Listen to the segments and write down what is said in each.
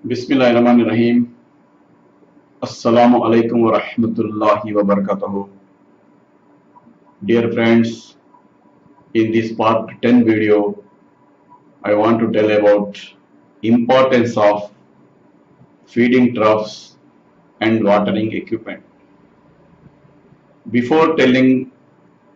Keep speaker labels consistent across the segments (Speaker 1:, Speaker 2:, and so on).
Speaker 1: Bismillahirrahmanirrahim. Assalamu alaikum wa rahmatullahi wa barakatuh. Dear friends, in this part 10 video, I want to tell about importance of feeding troughs and watering equipment. Before telling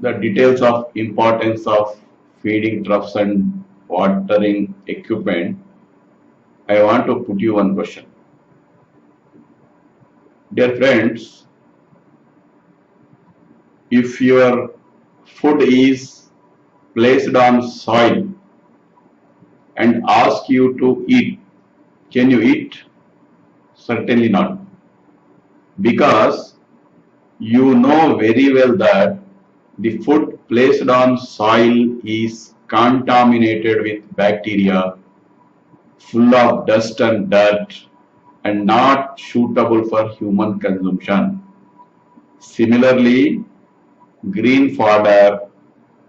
Speaker 1: the details of importance of feeding troughs and watering equipment, I want to put you one question. Dear friends, if your food is placed on soil and ask you to eat, can you eat? Certainly not. Because you know very well that the food placed on soil is contaminated with bacteria, full of dust and dirt, and not suitable for human consumption. Similarly, green fodder,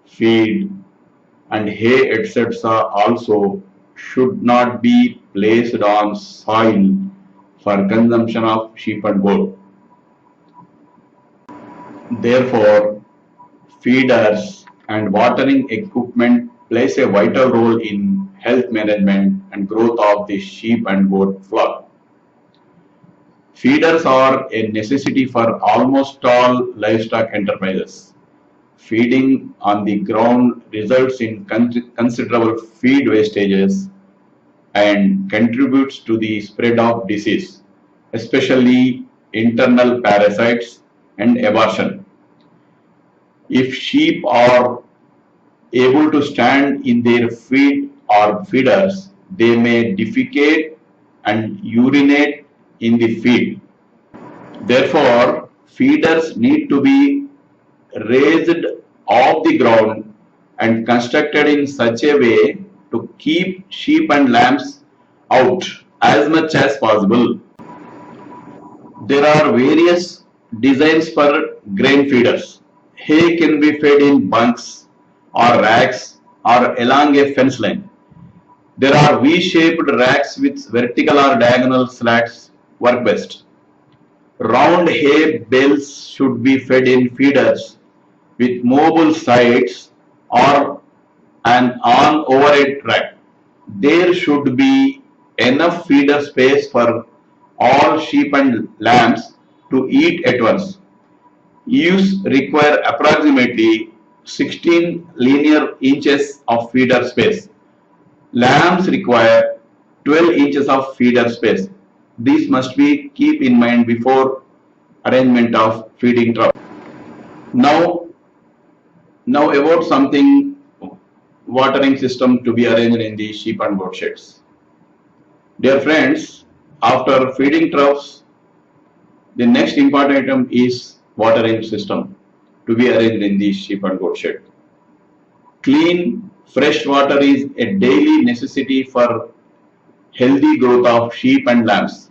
Speaker 1: feed, and hay etc. also should not be placed on soil for consumption of sheep and goat. Therefore, feeders and watering equipment plays a vital role in health management and growth of the sheep and goat flock. Feeders are a necessity for almost all livestock enterprises. Feeding on the ground results in considerable feed wastages and contributes to the spread of disease, especially internal parasites and abortion. If sheep are able to stand in their feed or feeders, they may defecate and urinate in the feed. Therefore, feeders need to be raised off the ground and constructed in such a way to keep sheep and lambs out as much as possible. There are various designs for grain feeders. Hay can be fed in bunks or racks or along a fence line. There are V-shaped racks with vertical or diagonal slats work best. Round hay bales should be fed in feeders with mobile sides or an on overhead rack. There should be enough feeder space for all sheep and lambs to eat at once. Ewes require approximately 16 linear inches of feeder space. Lambs require 12 inches of feeder space. These must be keep in mind before arrangement of feeding trough. Now, now about something watering system to be arranged in the sheep and goat sheds. Dear friends, after feeding troughs, the next important item is watering system to be arranged in the sheep and goat shed. Clean, fresh water is a daily necessity for healthy growth of sheep and lambs.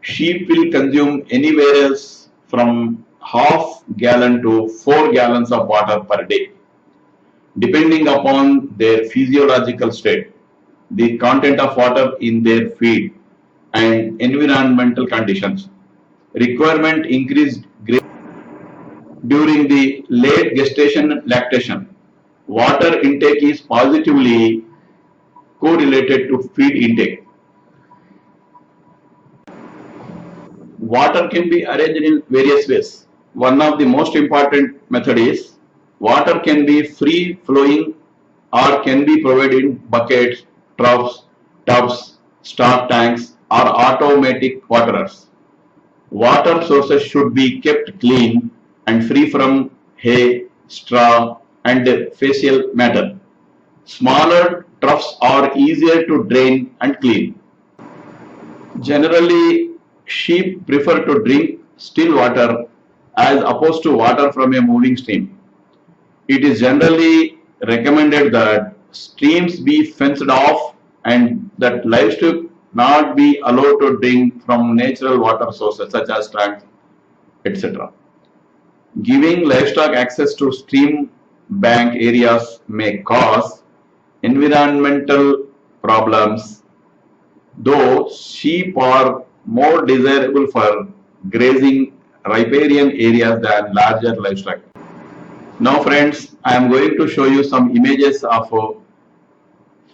Speaker 1: Sheep will consume anywhere else from half gallon to 4 gallons of water per day, depending upon their physiological state, the content of water in their feed, and environmental conditions. Requirement increased during the late gestation lactation. Water intake is positively correlated to feed intake. Water can be arranged in various ways. One of the most important method is water can be free flowing or can be provided in buckets, troughs, tubs, stock tanks or automatic waterers. Water sources should be kept clean and free from hay, straw and facial matter. Smaller troughs are easier to drain and clean. Generally, sheep prefer to drink still water as opposed to water from a moving stream. It is generally recommended that streams be fenced off and that livestock not be allowed to drink from natural water sources such as tanks, etc. Giving livestock access to stream bank areas may cause environmental problems though sheep are more desirable for grazing riparian areas than larger livestock. Now friends, I am going to show you some images of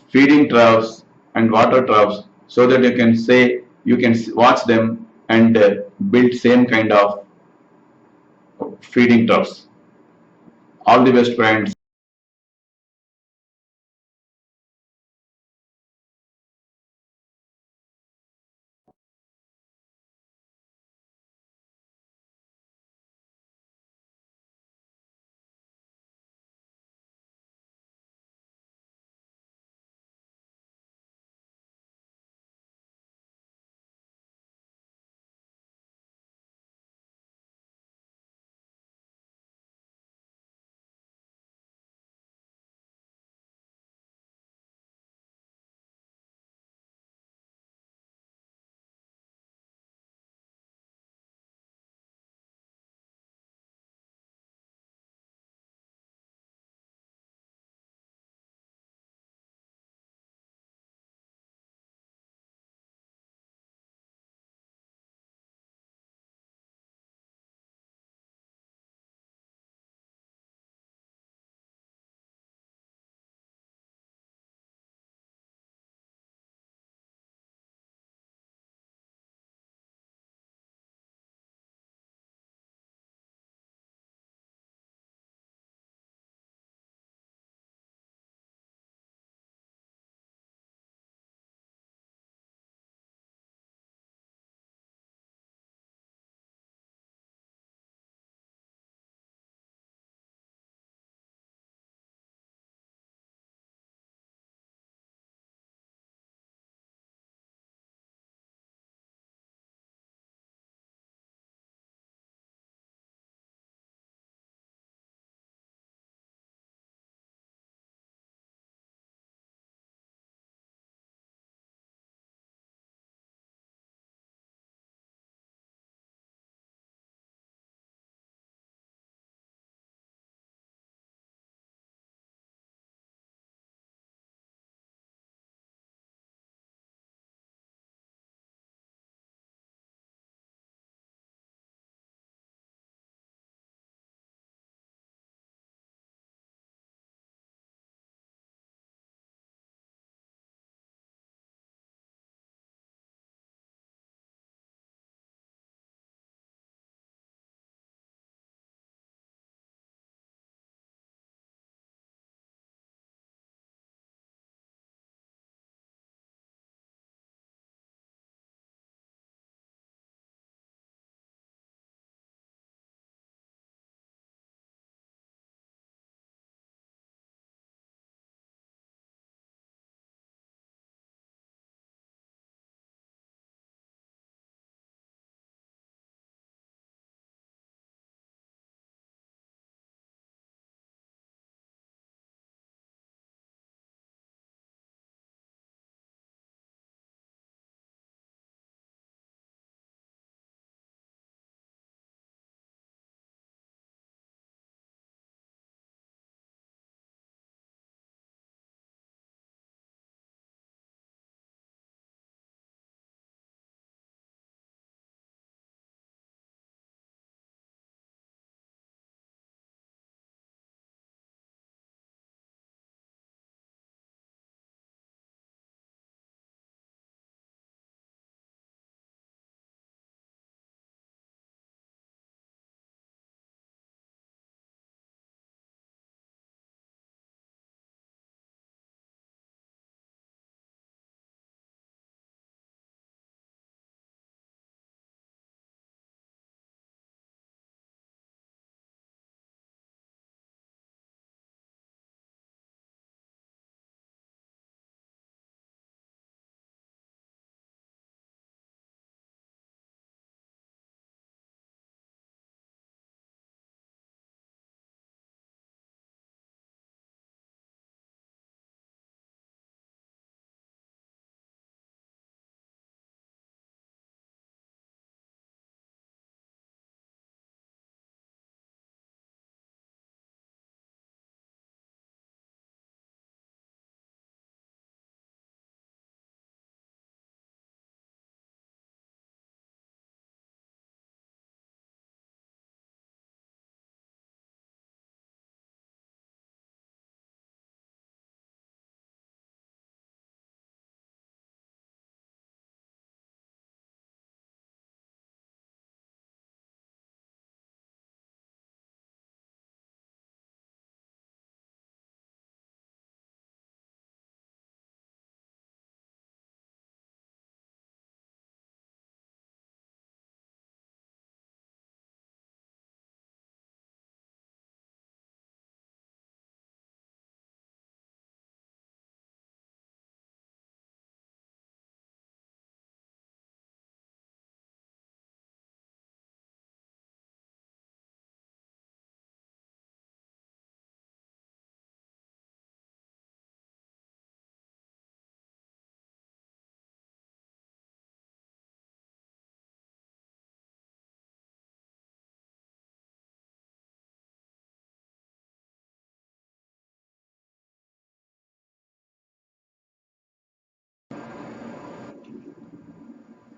Speaker 1: feeding troughs and water troughs so that you can watch them and build same kind of feeding troughs. All the best friends.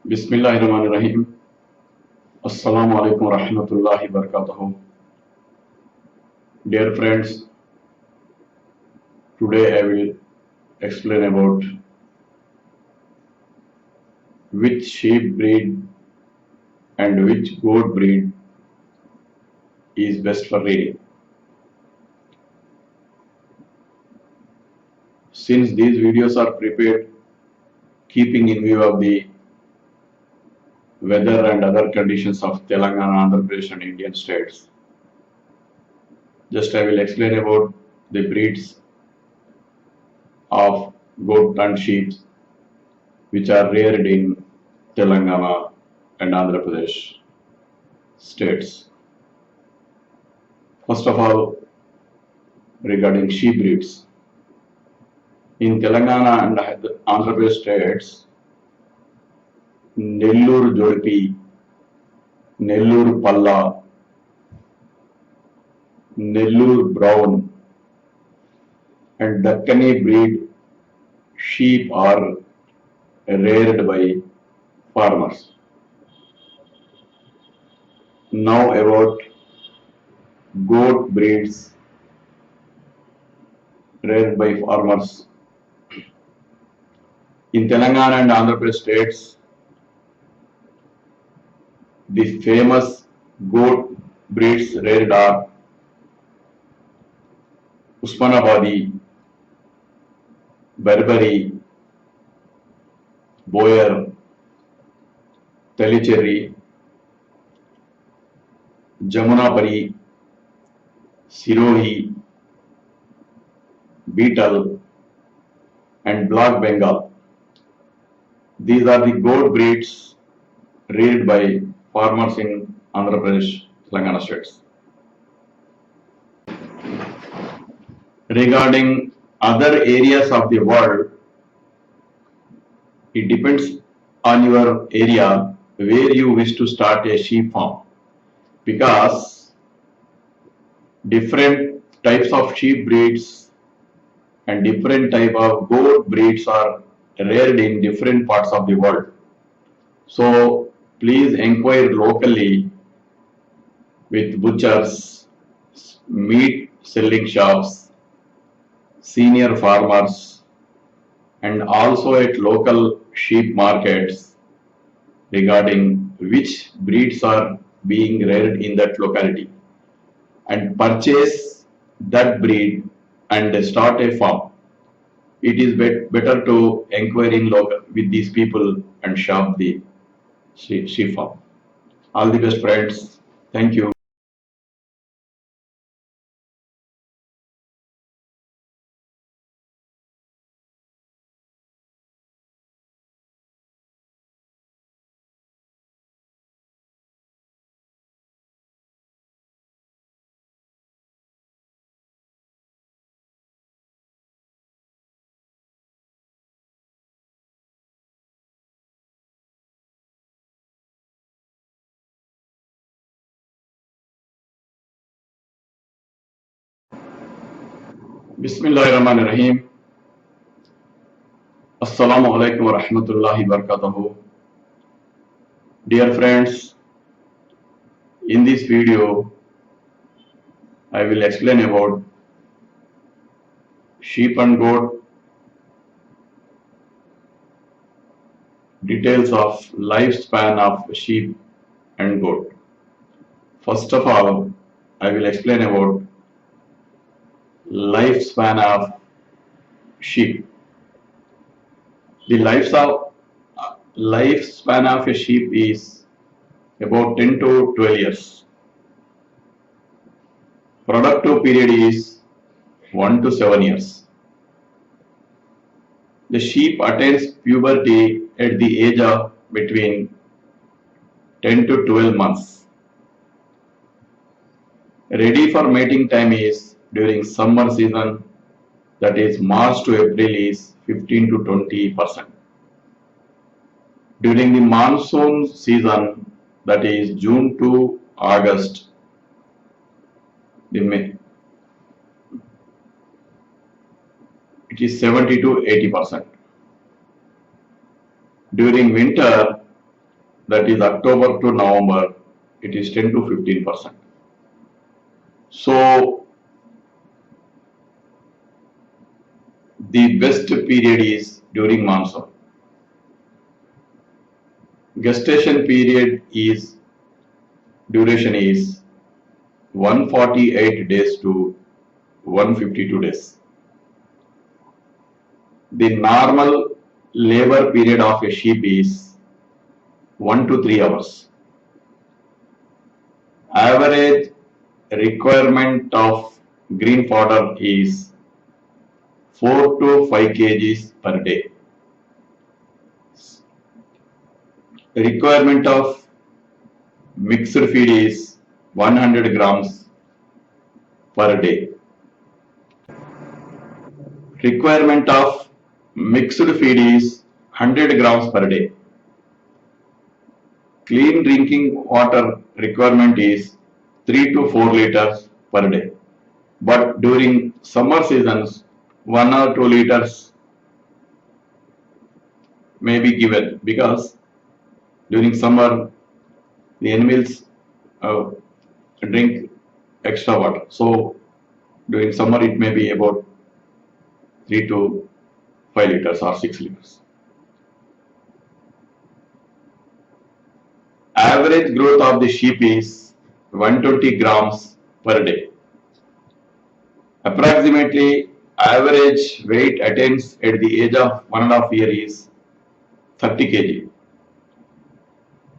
Speaker 1: Bismillahirrahmanirrahim. Assalamu alaikum warahmatullahi wabarakatuh. Dear friends, today I will explain about which sheep breed and which goat breed is best for rearing. Since these videos are prepared keeping in view of the weather and other conditions of Telangana, Andhra Pradesh and Indian states, just I will explain about the breeds of goat and sheep which are reared in Telangana and Andhra Pradesh states. First of all, regarding sheep breeds. In Telangana and Andhra Pradesh states, Nellore Jodipi, Nellore Palla, Nellore Brown and Dakkani breed sheep are reared by farmers. Now about goat breeds reared by farmers. In Telangana and Andhra Pradesh states, the famous goat breeds reared are Usmanabadi, Berberi, Boyer, Telicherry, Jamunapari, Sirohi, Beetle, and Black Bengal. These are the goat breeds reared by farmers in Andhra Pradesh, Telangana states. Regarding other areas of the world, it depends on your area where you wish to start a sheep farm, because different types of sheep breeds and different type of goat breeds are reared in different parts of the world. So please inquire locally with butchers, meat selling shops, senior farmers, and also at local sheep markets regarding which breeds are being reared in that locality, and purchase that breed and start a farm. It is better to inquire in local with these people and shop the sheep farm. All the best, friends. Thank you. Bismillahirrahmanirrahim. Assalamu alaikum warahmatullahi wabarakatuh. Dear friends, in this video, I will explain about sheep and goat, details of lifespan of sheep and goat. First of all, I will explain about lifespan of sheep. The lifespan of a sheep is about 10 to 12 years. Productive period is 1 to 7 years. The sheep attains puberty at the age of between 10 to 12 months. Ready for mating time is during summer season, that is March to April is 15 to 20%. During the monsoon season, that is June to August, it is 70 to 80%. During winter, that is October to November, it is 10 to 15%. So the best period is during monsoon. Gestation period is duration is 148 days to 152 days. The normal labor period of a sheep is 1 to 3 hours. Average requirement of green fodder is 4 to 5 kgs per day. Requirement of mixed feed is 100 grams per day. Requirement of mixed feed is 100 grams per day. Clean drinking water requirement is 3 to 4 liters per day. But during summer seasons, 1 or 2 liters may be given because during summer the animals drink extra water. So during summer it may be about 3 to 5 liters or 6 liters. Average growth of the sheep is 120 grams per day. Approximately average weight attains at the age of 1.5 years is 30 kg.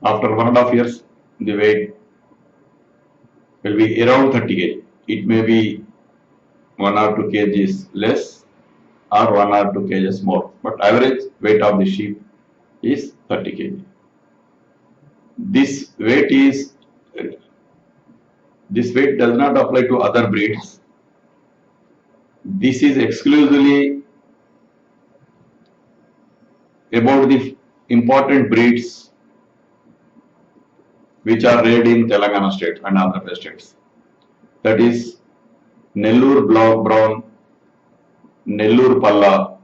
Speaker 1: After 1.5 years, the weight will be around 30 kg. It may be 1 or 2 kgs less or 1 or 2 kgs more, but average weight of the sheep is 30 kg. This weight does not apply to other breeds. This is exclusively about the important breeds which are reared in Telangana state and Andhra Pradesh states. That is Nellore Block Brown, Nellore Palla,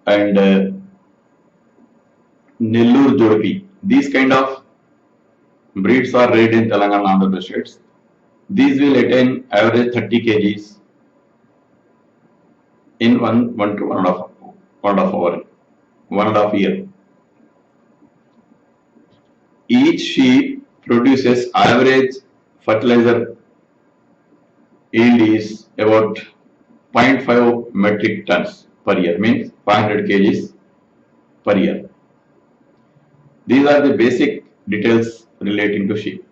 Speaker 1: and Nellore Jodpi. These kind of breeds are reared in Telangana and Andhra Pradesh states. These will attain average 30 kgs in 1 to 1.5 hour, 1.5 year. Each sheep produces average fertilizer yield is about 0.5 metric tons per year, means 500 kgs per year. These are the basic details relating to sheep.